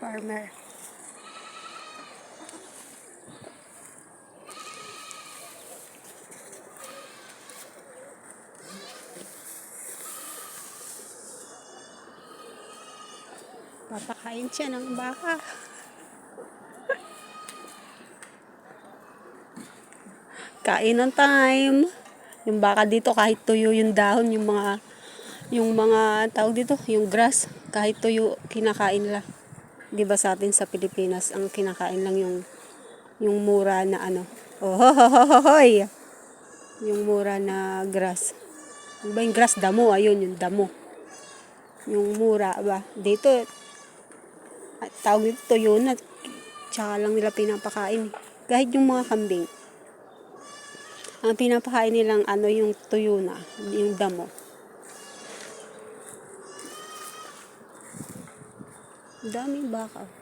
Farmer. Papakain siya ng baka. Kainan time. Yung baka dito kahit tuyo yung dahon, yung mga tawag dito, yung grass, kahit tuyo kinakain nila. 'Di ba sa atin sa Pilipinas, ang kinakain lang yung mura na ano. Ohohohoy. Yung mura na grass. Ano ba yung grass? Damo, ayun yung damo. Yung mura ba? Dito tawag dito tuyo na, tsaka lang nila pinapakain. Kahit yung mga kambing, ang pinapakain nilang ano yung tuyo na, yung damo. Daming baka.